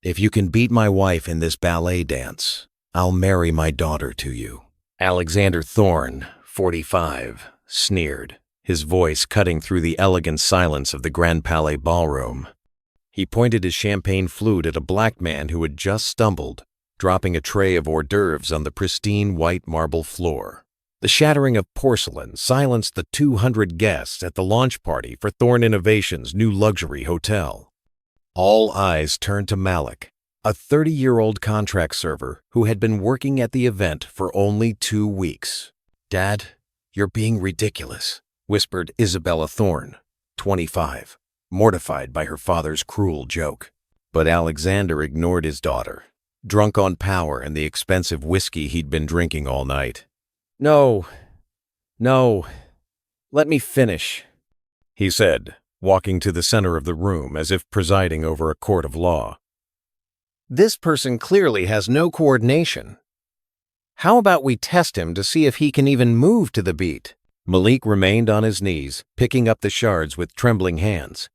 If you can beat my wife in this ballet dance, I'll marry my daughter to you." Alexander Thorne, 45, sneered, his voice cutting through the elegant silence of the Grand Palais ballroom. He pointed his champagne flute at a black man who had just stumbled, dropping a tray of hors d'oeuvres on the pristine white marble floor. The shattering of porcelain silenced the 200 guests at the launch party for Thorne Innovation's new luxury hotel. All eyes turned to Malik, a 30-year-old contract server who had been working at the event for only 2 weeks. "Dad, you're being ridiculous," whispered Isabella Thorne, 25, mortified by her father's cruel joke. But Alexander ignored his daughter, drunk on power and the expensive whiskey he'd been drinking all night. No, let me finish," he said, walking to the center of the room as if presiding over a court of law. "This person clearly has no coordination. How about we test him to see if he can even move to the beat?" Malik remained on his knees, picking up the shards with trembling hands,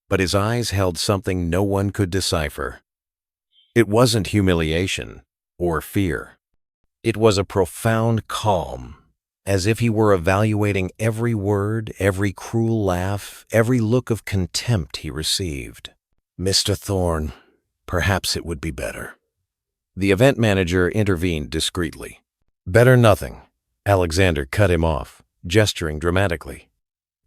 but his eyes held something no one could decipher. It wasn't humiliation or fear. It was a profound calm, as if he were evaluating every word, every cruel laugh, every look of contempt he received. "Mr. Thorne, perhaps it would be better." The event manager intervened discreetly. "Better nothing," Alexander cut him off, gesturing dramatically.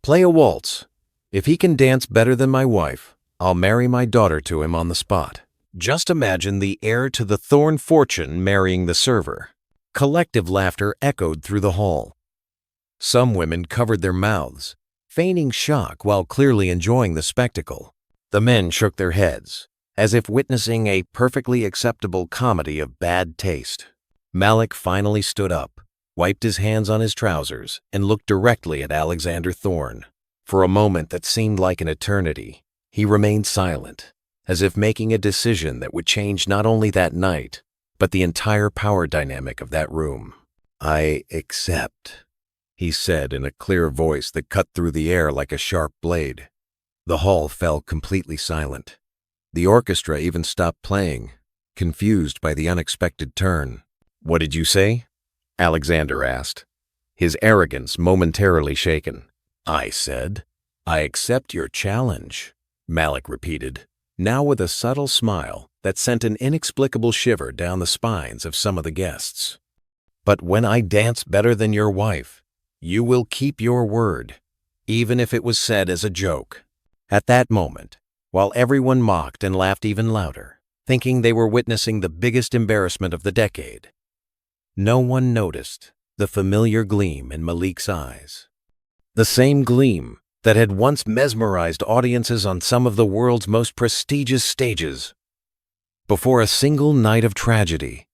"Play a waltz. If he can dance better than my wife, I'll marry my daughter to him on the spot." Just imagine the heir to the Thorne fortune marrying the server. Collective laughter echoed through the hall. Some women covered their mouths, feigning shock while clearly enjoying the spectacle. The men shook their heads, as if witnessing a perfectly acceptable comedy of bad taste. Malik finally stood up, wiped his hands on his trousers, and looked directly at Alexander Thorne. For a moment that seemed like an eternity, he remained silent, as if making a decision that would change not only that night, but the entire power dynamic of that room. "I accept," he said in a clear voice that cut through the air like a sharp blade. The hall fell completely silent. The orchestra even stopped playing, confused by the unexpected turn. "What did you say?" Alexander asked, his arrogance momentarily shaken. "I said, I accept your challenge," Malik repeated, now with a subtle smile that sent an inexplicable shiver down the spines of some of the guests. "But when I dance better than your wife, you will keep your word, even if it was said as a joke." At that moment, while everyone mocked and laughed even louder, thinking they were witnessing the biggest embarrassment of the decade, no one noticed the familiar gleam in Malik's eyes. The same gleam that had once mesmerized audiences on some of the world's most prestigious stages, before a single night of tragedy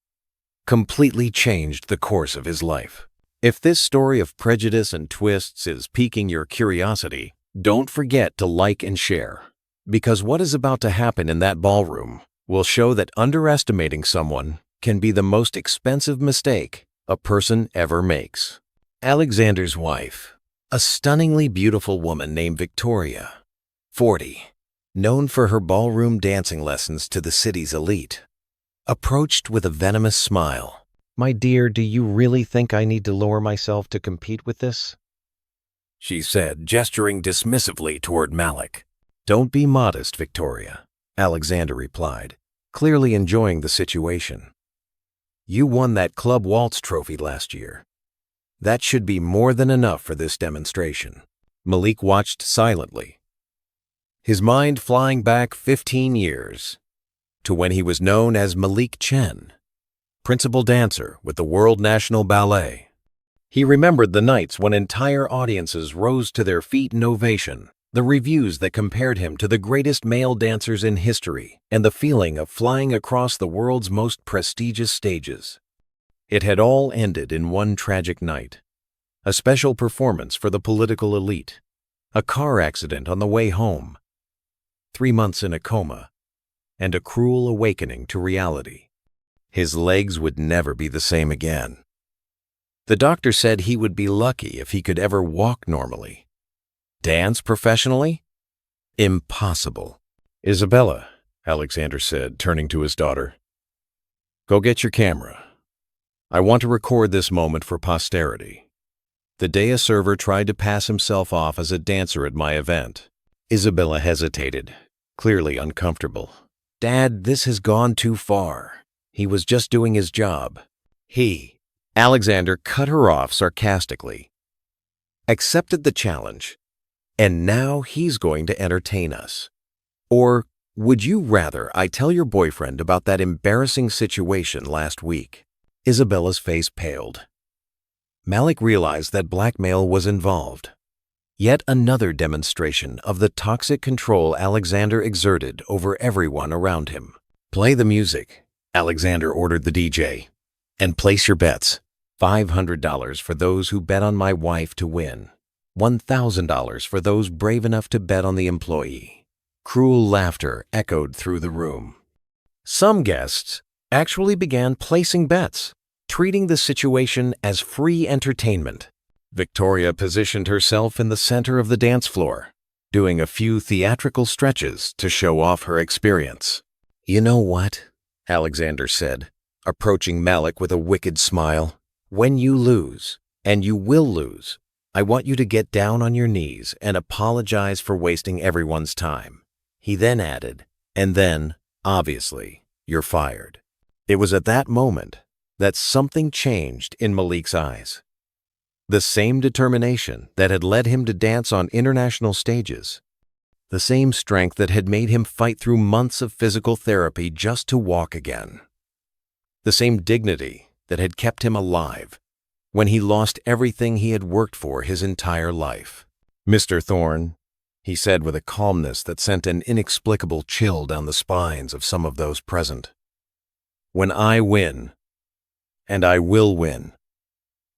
completely changed the course of his life. If this story of prejudice and twists is piquing your curiosity, don't forget to like and share, because what is about to happen in that ballroom will show that underestimating someone can be the most expensive mistake a person ever makes. Alexander's wife, a stunningly beautiful woman named Victoria, 40, known for her ballroom dancing lessons to the city's elite, approached with a venomous smile. "My dear, do you really think I need to lower myself to compete with this?" she said, gesturing dismissively toward Malik. "Don't be modest, Victoria," Alexander replied, clearly enjoying the situation. "You won that club waltz trophy last year. That should be more than enough for this demonstration." Malik watched silently, his mind flying back 15 years to when he was known as Malik Chen, principal dancer with the World National Ballet. He remembered the nights when entire audiences rose to their feet in ovation, the reviews that compared him to the greatest male dancers in history, and the feeling of flying across the world's most prestigious stages. It had all ended in one tragic night: a special performance for the political elite, a car accident on the way home, 3 months in a coma, and a cruel awakening to reality. His legs would never be the same again. The doctor said he would be lucky if he could ever walk normally. Dance professionally? Impossible. "Isabella, Alexander said, turning to his daughter. Go get your camera. I want to record this moment for posterity. The day a server tried to pass himself off as a dancer at my event. Isabella hesitated, clearly uncomfortable. Dad, this has gone too far. He was just doing his job. Alexander cut her off sarcastically, accepted the challenge, and now he's going to entertain us. Or would you rather I tell your boyfriend about that embarrassing situation last week? Isabella's face paled. Malik realized that blackmail was involved. Yet another demonstration of the toxic control Alexander exerted over everyone around him. Play the music, Alexander ordered the DJ, and place your bets. $500 for those who bet on my wife to win. $1,000 for those brave enough to bet on the employee. Cruel laughter echoed through the room. Some guests actually began placing bets, treating the situation as free entertainment. Victoria positioned herself in the center of the dance floor, doing a few theatrical stretches to show off her experience. You know what? Alexander said, approaching Malik with a wicked smile. When you lose, and you will lose, I want you to get down on your knees and apologize for wasting everyone's time. He then added, and then, obviously, you're fired. It was at that moment that something changed in Malik's eyes. The same determination that had led him to dance on international stages. The same strength that had made him fight through months of physical therapy just to walk again. The same dignity that had kept him alive when he lost everything he had worked for his entire life. Mr. Thorne, he said with a calmness that sent an inexplicable chill down the spines of some of those present. When I win, and I will win,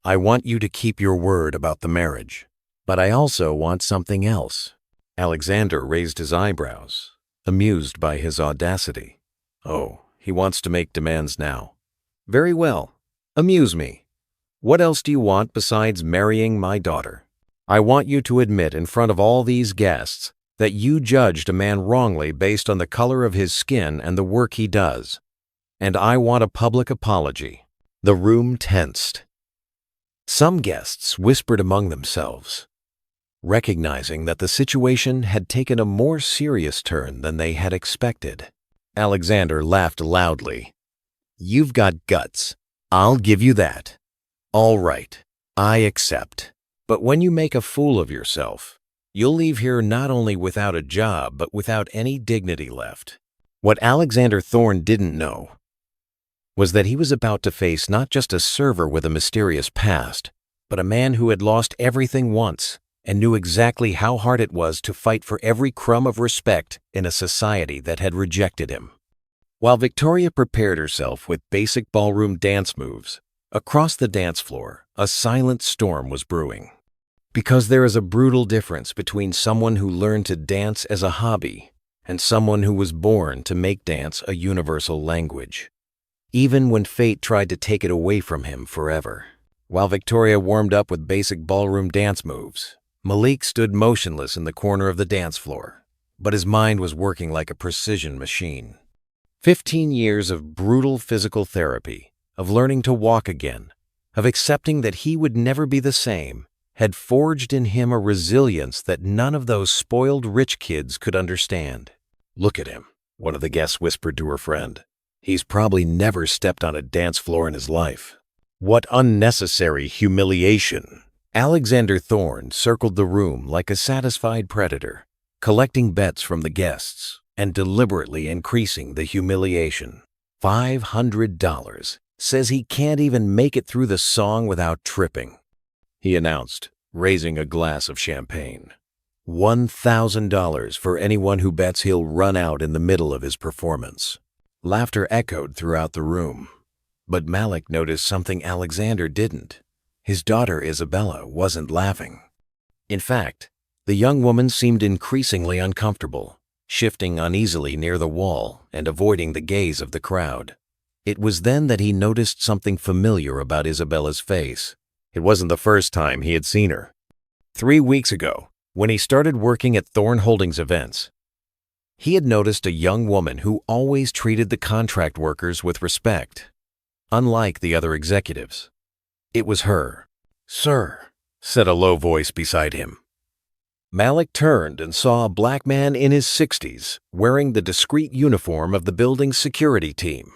I want you to keep your word about the marriage. But I also want something else. Alexander raised his eyebrows, amused by his audacity. Oh, he wants to make demands now. Very well. Amuse me. What else do you want besides marrying my daughter? I want you to admit in front of all these guests that you judged a man wrongly based on the color of his skin and the work he does. And I want a public apology. The room tensed. Some guests whispered among themselves, recognizing that the situation had taken a more serious turn than they had expected. Alexander laughed loudly. You've got guts. I'll give you that. All right, I accept. But when you make a fool of yourself, you'll leave here not only without a job, but without any dignity left. What Alexander Thorne didn't know was that he was about to face not just a server with a mysterious past, but a man who had lost everything once and knew exactly how hard it was to fight for every crumb of respect in a society that had rejected him. While Victoria prepared herself with basic ballroom dance moves, across the dance floor, a silent storm was brewing. Because there is a brutal difference between someone who learned to dance as a hobby and someone who was born to make dance a universal language. Even when fate tried to take it away from him forever. While Victoria warmed up with basic ballroom dance moves, Malik stood motionless in the corner of the dance floor, but his mind was working like a precision machine. 15 years of brutal physical therapy, of learning to walk again, of accepting that he would never be the same, had forged in him a resilience that none of those spoiled rich kids could understand. Look at him, one of the guests whispered to her friend. He's probably never stepped on a dance floor in his life. What unnecessary humiliation. Alexander Thorne circled the room like a satisfied predator, collecting bets from the guests and deliberately increasing the humiliation. $500. Says he can't even make it through the song without tripping, he announced, raising a glass of champagne. $1,000 for anyone who bets he'll run out in the middle of his performance. Laughter echoed throughout the room, but Malik noticed something Alexander didn't. His daughter Isabella wasn't laughing. In fact, the young woman seemed increasingly uncomfortable, shifting uneasily near the wall and avoiding the gaze of the crowd. It was then that he noticed something familiar about Isabella's face. It wasn't the first time he had seen her. 3 weeks ago, when he started working at Thorne Holdings events, He had noticed a young woman who always treated the contract workers with respect, unlike the other executives. It was her. "Sir," said a low voice beside him. Malik turned and saw a black man in his 60s wearing the discreet uniform of the building's security team.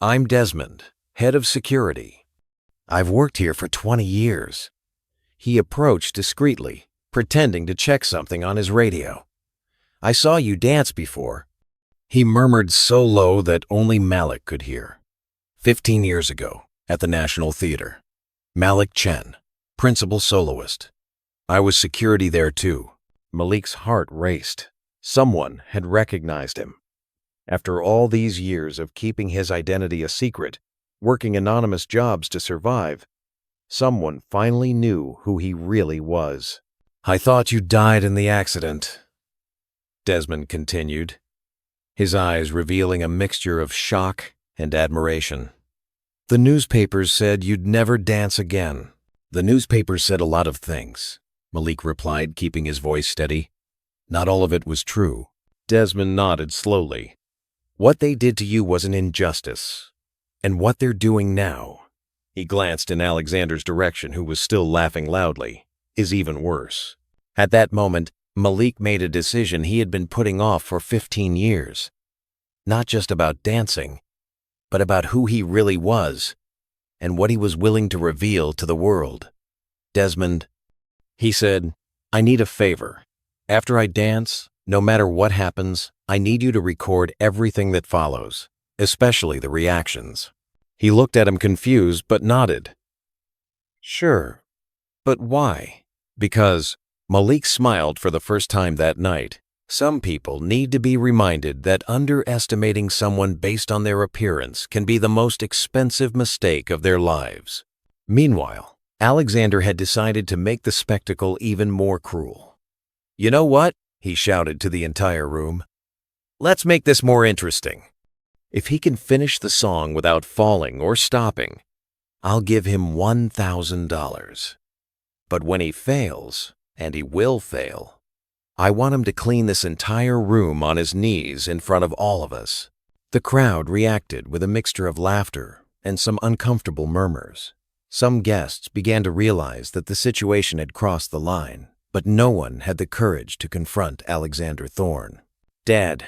"I'm Desmond, head of security. I've worked here for 20 years. He approached discreetly, pretending to check something on his radio. "I saw you dance before," he murmured so low that only Malik could hear. 15 years ago, at the National Theater. Malik Chen, principal soloist. I was security there too. Malik's heart raced. Someone had recognized him. After all these years of keeping his identity a secret, working anonymous jobs to survive, someone finally knew who he really was. "I thought you died in the accident," Desmond continued, his eyes revealing a mixture of shock and admiration. "The newspapers said you'd never dance again." "The newspapers said a lot of things," Malik replied, keeping his voice steady. "Not all of it was true." Desmond nodded slowly. "What they did to you was an injustice. And what they're doing now," he glanced in Alexander's direction, who was still laughing loudly, "is even worse." At that moment, Malik made a decision he had been putting off for 15 years. Not just about dancing, but about who he really was and what he was willing to reveal to the world. "Desmond," he said, "I need a favor. After I dance, no matter what happens, I need you to record everything that follows, especially the reactions." He looked at him confused but nodded. "Sure, but why?" "Because," Malik smiled for the first time that night, "some people need to be reminded that underestimating someone based on their appearance can be the most expensive mistake of their lives." Meanwhile, Alexander had decided to make the spectacle even more cruel. "You know what?" he shouted to the entire room. "Let's make this more interesting. If he can finish the song without falling or stopping, I'll give him $1,000. But when he fails, and he will fail, I want him to clean this entire room on his knees in front of all of us." The crowd reacted with a mixture of laughter and some uncomfortable murmurs. Some guests began to realize that the situation had crossed the line, but no one had the courage to confront Alexander Thorne. "Dad,"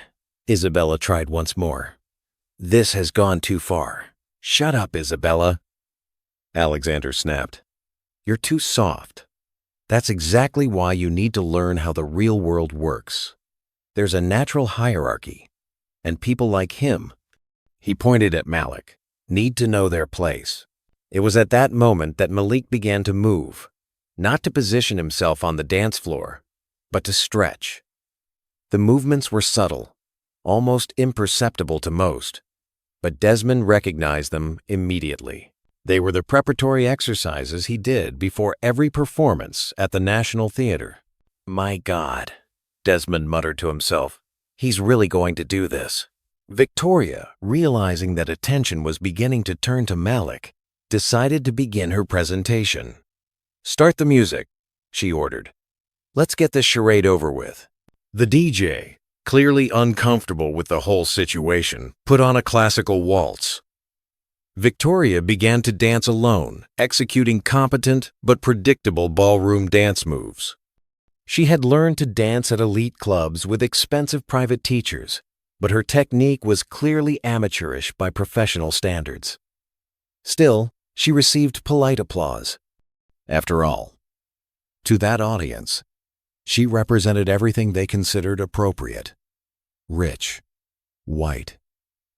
Isabella tried once more. "This has gone too far." "Shut up, Isabella," Alexander snapped. "You're too soft. That's exactly why you need to learn how the real world works. There's a natural hierarchy, and people like him," he pointed at Malik, "need to know their place." It was at that moment that Malik began to move, not to position himself on the dance floor, but to stretch. The movements were subtle, almost imperceptible to most, but Desmond recognized them immediately. They were the preparatory exercises he did before every performance at the National Theater. "My God," Desmond muttered to himself, "he's really going to do this." Victoria, realizing that attention was beginning to turn to Malik, decided to begin her presentation. "Start the music," she ordered. "Let's get this charade over with." The DJ, clearly uncomfortable with the whole situation, put on a classical waltz. Victoria began to dance alone, executing competent but predictable ballroom dance moves. She had learned to dance at elite clubs with expensive private teachers, but her technique was clearly amateurish by professional standards. Still, she received polite applause. After all, to that audience, she represented everything they considered appropriate. Rich, white,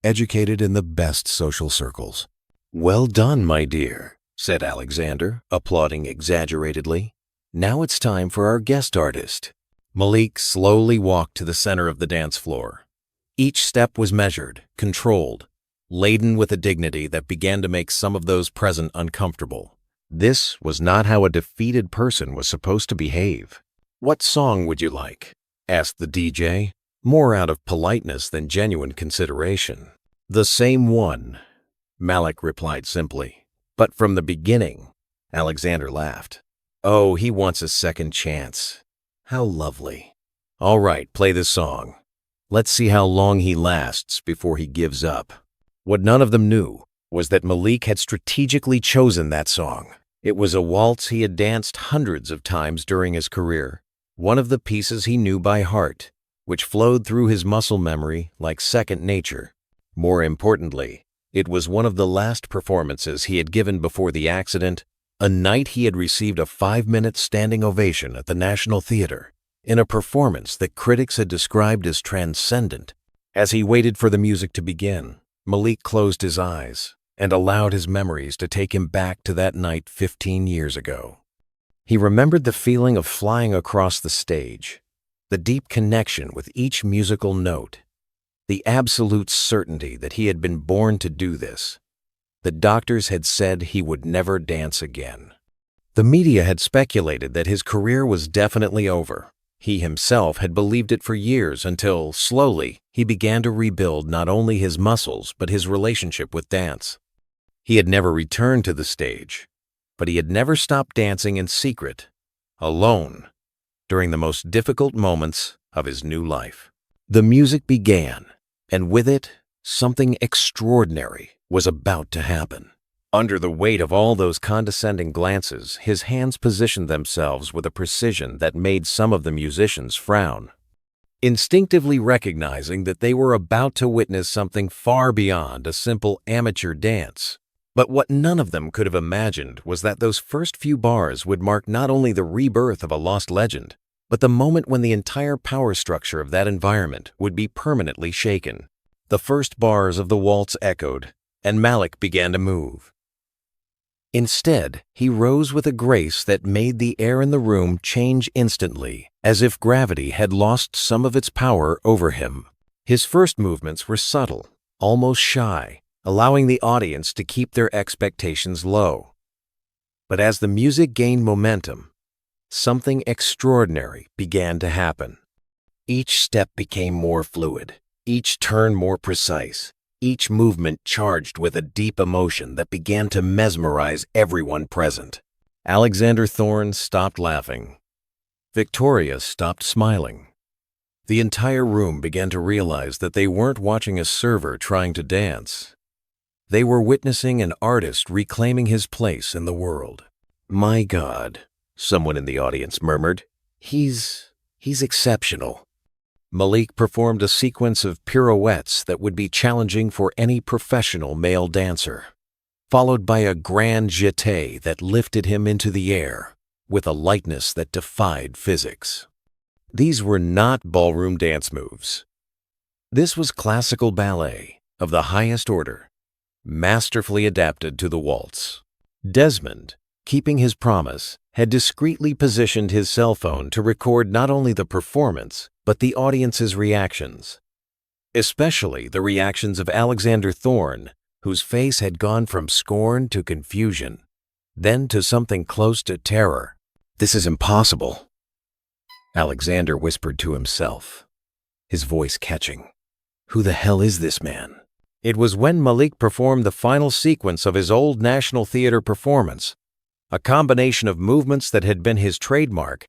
educated in the best social circles. "Well done, my dear," said Alexander, applauding exaggeratedly. "Now it's time for our guest artist." Malik slowly walked to the center of the dance floor. Each step was measured, controlled, laden with a dignity that began to make some of those present uncomfortable. This was not how a defeated person was supposed to behave. "What song would you like?" asked the DJ, more out of politeness than genuine consideration. "The same one," Malik replied simply. "But from the beginning," Alexander laughed. "Oh, he wants a second chance. How lovely. All right, play this song." Let's see how long he lasts before he gives up. What none of them knew was that Malik had strategically chosen that song. It was a waltz he had danced hundreds of times during his career, one of the pieces he knew by heart, which flowed through his muscle memory like second nature. More importantly, it was one of the last performances he had given before the accident, a night he had received a 5-minute standing ovation at the National Theater, in a performance that critics had described as transcendent. As he waited for the music to begin, Malik closed his eyes and allowed his memories to take him back to that night 15 years ago. He remembered the feeling of flying across the stage, the deep connection with each musical note, the absolute certainty that he had been born to do this. The doctors had said he would never dance again. The media had speculated that his career was definitely over. He himself had believed it for years until, slowly, he began to rebuild not only his muscles but his relationship with dance. He had never returned to the stage, but he had never stopped dancing in secret, alone, during the most difficult moments of his new life. The music began, and with it, something extraordinary was about to happen. Under the weight of all those condescending glances, his hands positioned themselves with a precision that made some of the musicians frown, instinctively recognizing that they were about to witness something far beyond a simple amateur dance. But what none of them could have imagined was that those first few bars would mark not only the rebirth of a lost legend, but the moment when the entire power structure of that environment would be permanently shaken. The first bars of the waltz echoed, and Malik began to move. Instead, he rose with a grace that made the air in the room change instantly, as if gravity had lost some of its power over him. His first movements were subtle, almost shy, allowing the audience to keep their expectations low. But as the music gained momentum, something extraordinary began to happen. Each step became more fluid, each turn more precise, each movement charged with a deep emotion that began to mesmerize everyone present. Alexander Thorne stopped laughing. Victoria stopped smiling. The entire room began to realize that they weren't watching a server trying to dance. They were witnessing an artist reclaiming his place in the world. "My God," someone in the audience murmured. He's exceptional." Malik performed a sequence of pirouettes that would be challenging for any professional male dancer, followed by a grand jeté that lifted him into the air with a lightness that defied physics. These were not ballroom dance moves. This was classical ballet of the highest order, masterfully adapted to the waltz. Desmond, keeping his promise, had discreetly positioned his cell phone to record not only the performance, but the audience's reactions, especially the reactions of Alexander Thorne, whose face had gone from scorn to confusion, then to something close to terror. "This is impossible," Alexander whispered to himself, his voice catching. "Who the hell is this man?" It was when Malik performed the final sequence of his old National Theater performance, a combination of movements that had been his trademark,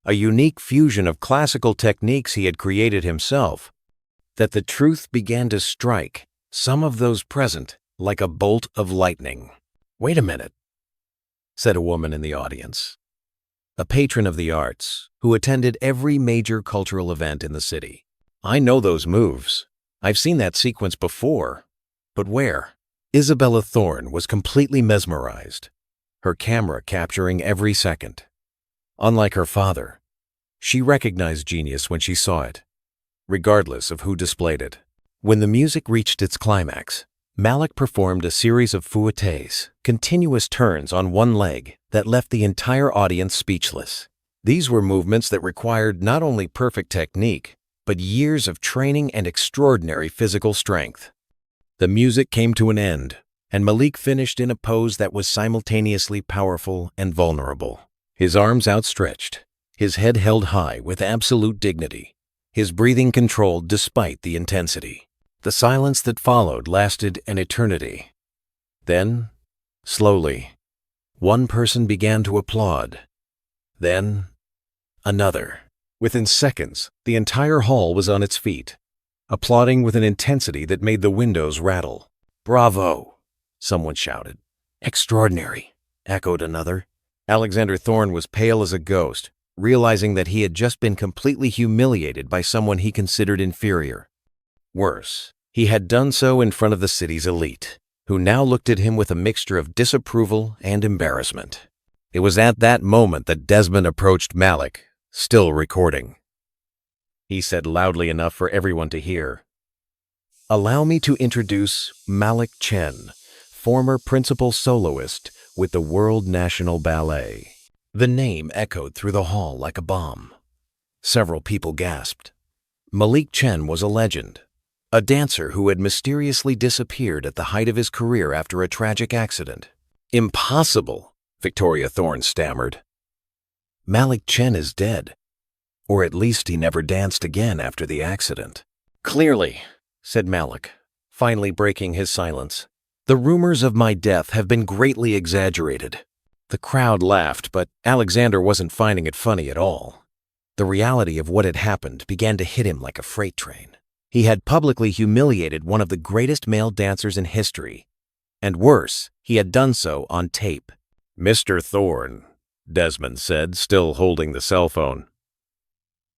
a unique fusion of classical techniques he had created himself, that the truth began to strike some of those present like a bolt of lightning. "Wait a minute," said a woman in the audience, a patron of the arts who attended every major cultural event in the city. "I know those moves. I've seen that sequence before. But where?" Isabella Thorne was completely mesmerized, her camera capturing every second. Unlike her father, she recognized genius when she saw it, regardless of who displayed it. When the music reached its climax, Malik performed a series of fouettes, continuous turns on one leg that left the entire audience speechless. These were movements that required not only perfect technique, but years of training and extraordinary physical strength. The music came to an end, and Malik finished in a pose that was simultaneously powerful and vulnerable. His arms outstretched, his head held high with absolute dignity, his breathing controlled despite the intensity. The silence that followed lasted an eternity. Then, slowly, one person began to applaud. Then, another. Within seconds, the entire hall was on its feet. applauding with an intensity that made the windows rattle. "Bravo!" someone shouted. "Extraordinary!" echoed another. Alexander Thorne was pale as a ghost, realizing that he had just been completely humiliated by someone he considered inferior. Worse, he had done so in front of the city's elite, who now looked at him with a mixture of disapproval and embarrassment. It was at that moment that Desmond approached Malik, still recording. He said loudly enough for everyone to hear, "Allow me to introduce Malik Chen, former principal soloist with the World National Ballet." The name echoed through the hall like a bomb. Several people gasped. Malik Chen was a legend, a dancer who had mysteriously disappeared at the height of his career after a tragic accident. "Impossible," Victoria Thorne stammered. "Malik Chen is dead. Or at least he never danced again after the accident." "Clearly," said Malik, finally breaking his silence, "the rumors of my death have been greatly exaggerated." The crowd laughed, but Alexander wasn't finding it funny at all. The reality of what had happened began to hit him like a freight train. He had publicly humiliated one of the greatest male dancers in history. And worse, he had done so on tape. "Mr. Thorne," Desmond said, still holding the cell phone.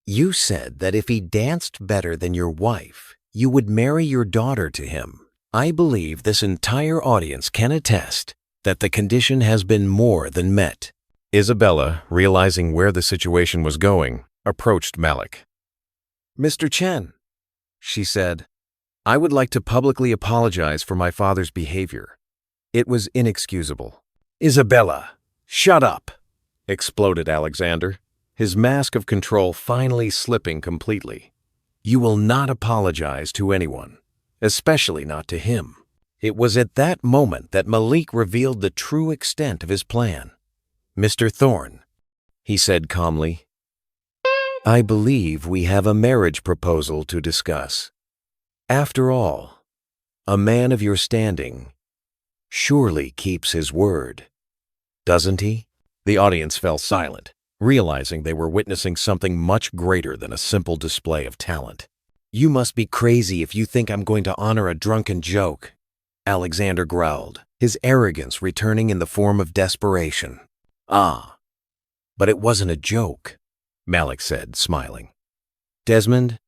"You said that if he danced better than your wife, you would marry your daughter to him. I believe this entire audience can attest that the condition has been more than met." Isabella, realizing where the situation was going, approached Malik. "Mr. Chen," she said, "I would like to publicly apologize for my father's behavior. It was inexcusable." "Isabella, shut up!" exploded Alexander, his mask of control finally slipping completely. "You will not apologize to anyone, especially not to him." It was at that moment that Malik revealed the true extent of his plan. "Mr. Thorne," he said calmly, "I believe we have a marriage proposal to discuss. After all, a man of your standing surely keeps his word, doesn't he?" The audience fell silent, realizing they were witnessing something much greater than a simple display of talent. "You must be crazy if you think I'm going to honor a drunken joke," Alexander growled, his arrogance returning in the form of desperation. "Ah, but it wasn't a joke," Malik said, smiling. "Desmond,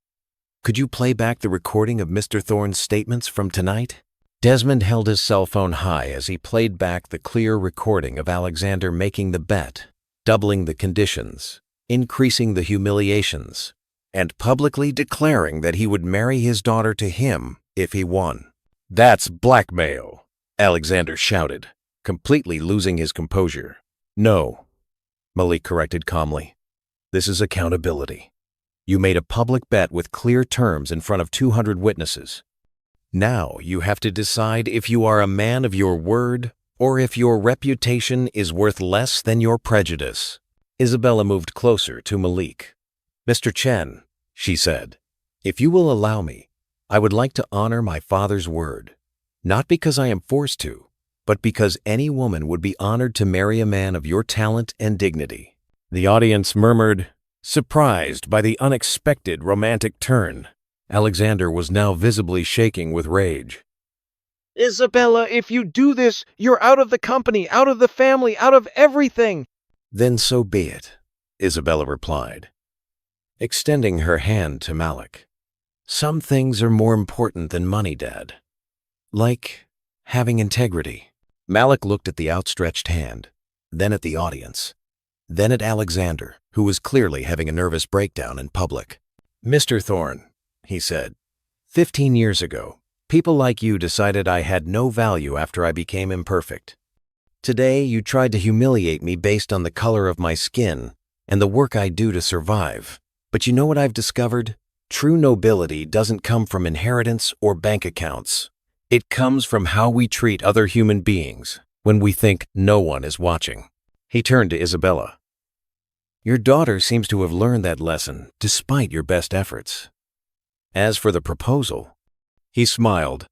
could you play back the recording of Mr. Thorne's statements from tonight?" Desmond held his cell phone high as he played back the clear recording of Alexander making the bet, doubling the conditions, increasing the humiliations, and publicly declaring that he would marry his daughter to him if he won. "That's blackmail," Alexander shouted, completely losing his composure. "No," Malik corrected calmly. "This is accountability. You made a public bet with clear terms in front of 200 witnesses. Now you have to decide if you are a man of your word or if your reputation is worth less than your prejudice." Isabella moved closer to Malik. "Mr. Chen," she said, "if you will allow me, I would like to honor my father's word, not because I am forced to, but because any woman would be honored to marry a man of your talent and dignity." The audience murmured, surprised by the unexpected romantic turn. Alexander was now visibly shaking with rage. "Isabella, if you do this, you're out of the company, out of the family, out of everything." "Then so be it," Isabella replied, extending her hand to Malik. "Some things are more important than money, Dad. Like having integrity." Malik looked at the outstretched hand, then at the audience, then at Alexander, who was clearly having a nervous breakdown in public. "Mr. Thorne," he said, 15 years ago, people like you decided I had no value after I became imperfect. Today, you tried to humiliate me based on the color of my skin and the work I do to survive. But you know what I've discovered? True nobility doesn't come from inheritance or bank accounts. It comes from how we treat other human beings when we think no one is watching. He turned to Isabella. "Your daughter seems to have learned that lesson despite your best efforts. As for the proposal," he smiled,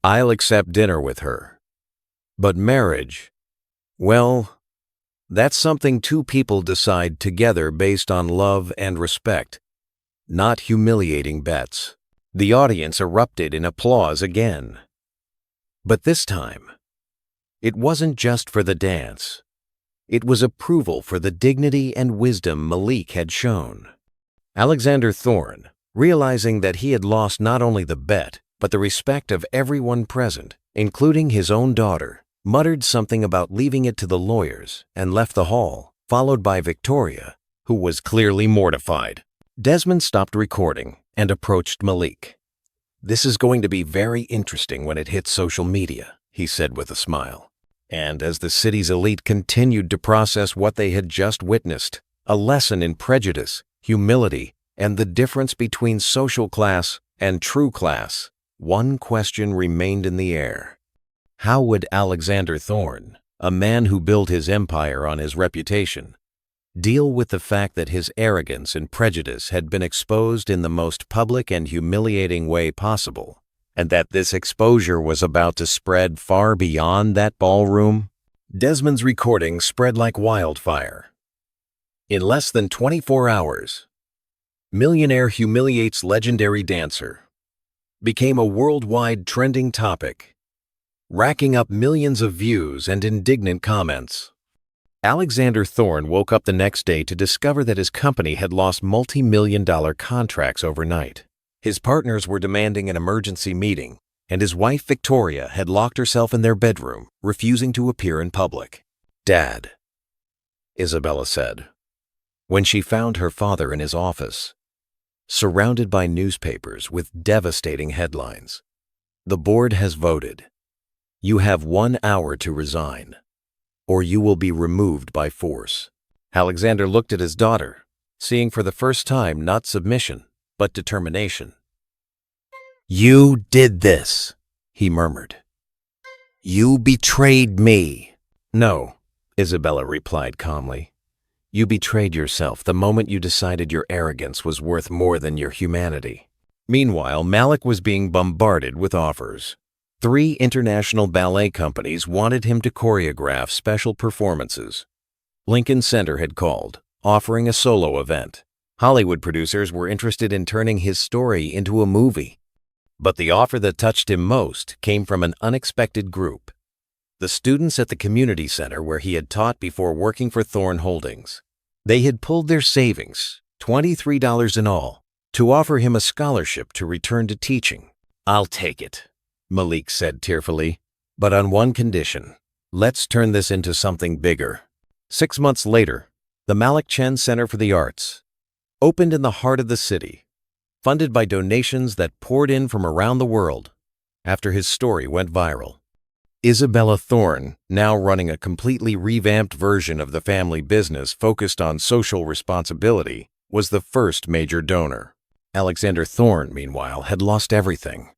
"I'll accept dinner with her. But marriage, well, that's something two people decide together based on love and respect, not humiliating bets." The audience erupted in applause again. But this time, it wasn't just for the dance. It was approval for the dignity and wisdom Malik had shown. Alexander Thorne, realizing that he had lost not only the bet, but the respect of everyone present, including his own daughter, muttered something about leaving it to the lawyers and left the hall, followed by Victoria, who was clearly mortified. Desmond stopped recording and approached Malik. "This is going to be very interesting when it hits social media," he said with a smile. And as the city's elite continued to process what they had just witnessed, a lesson in prejudice, humility, and the difference between social class and true class, one question remained in the air. How would Alexander Thorne, a man who built his empire on his reputation, deal with the fact that his arrogance and prejudice had been exposed in the most public and humiliating way possible, and that this exposure was about to spread far beyond that ballroom? Desmond's recording spread like wildfire. In less than 24 hours, "Millionaire humiliates legendary dancer" became a worldwide trending topic, racking up millions of views and indignant comments. Alexander Thorne woke up the next day to discover that his company had lost multi-million-dollar contracts overnight. His partners were demanding an emergency meeting, and his wife Victoria had locked herself in their bedroom, refusing to appear in public. "Dad," Isabella said, when she found her father in his office, surrounded by newspapers with devastating headlines. "The board has voted. You have 1 hour to resign, or you will be removed by force." Alexander looked at his daughter, seeing for the first time not submission, but determination. "You did this," he murmured. "You betrayed me." "No," Isabella replied calmly. "You betrayed yourself the moment you decided your arrogance was worth more than your humanity." Meanwhile, Malik was being bombarded with offers. 3 international ballet companies wanted him to choreograph special performances. Lincoln Center had called, offering a solo event. Hollywood producers were interested in turning his story into a movie. But the offer that touched him most came from an unexpected group: the students at the community center where he had taught before working for Thorne Holdings. They had pulled their savings, $23 in all, to offer him a scholarship to return to teaching. "I'll take it," Malik said tearfully, "but on one condition. Let's turn this into something bigger." 6 months later, the Malik Chen Center for the Arts opened in the heart of the city, funded by donations that poured in from around the world after his story went viral. Isabella Thorne, now running a completely revamped version of the family business focused on social responsibility, was the first major donor. Alexander Thorne, meanwhile, had lost everything: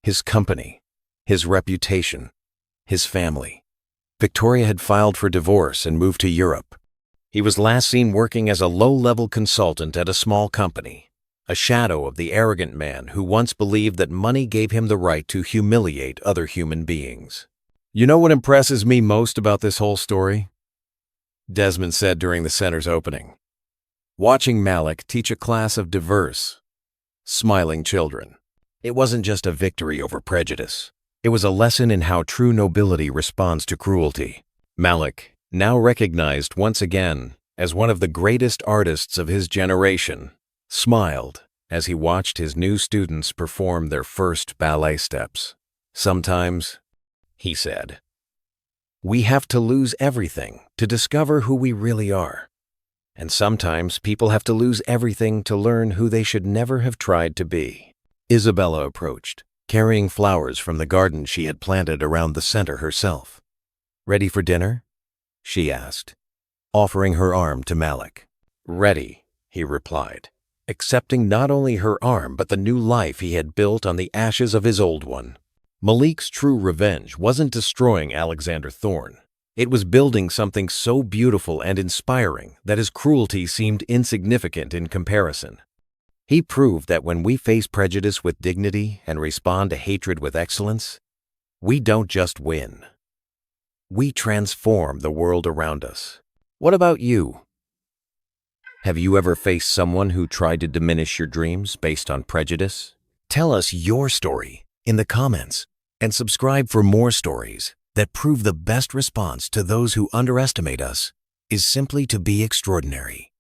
his company, his reputation, his family. Victoria had filed for divorce and moved to Europe. He was last seen working as a low-level consultant at a small company, a shadow of the arrogant man who once believed that money gave him the right to humiliate other human beings. "You know what impresses me most about this whole story?" Desmond said during the center's opening. "Watching Malik teach a class of diverse, smiling children. It wasn't just a victory over prejudice. It was a lesson in how true nobility responds to cruelty." Malik, now recognized once again as one of the greatest artists of his generation, smiled as he watched his new students perform their first ballet steps. "Sometimes," he said, "we have to lose everything to discover who we really are. And sometimes people have to lose everything to learn who they should never have tried to be." Isabella approached, carrying flowers from the garden she had planted around the center herself. "Ready for dinner?" she asked, offering her arm to Malik. "Ready," he replied, accepting not only her arm but the new life he had built on the ashes of his old one. Malik's true revenge wasn't destroying Alexander Thorne. It was building something so beautiful and inspiring that his cruelty seemed insignificant in comparison. He proved that when we face prejudice with dignity and respond to hatred with excellence, we don't just win. We transform the world around us. What about you? Have you ever faced someone who tried to diminish your dreams based on prejudice? Tell us your story in the comments and subscribe for more stories that prove the best response to those who underestimate us is simply to be extraordinary.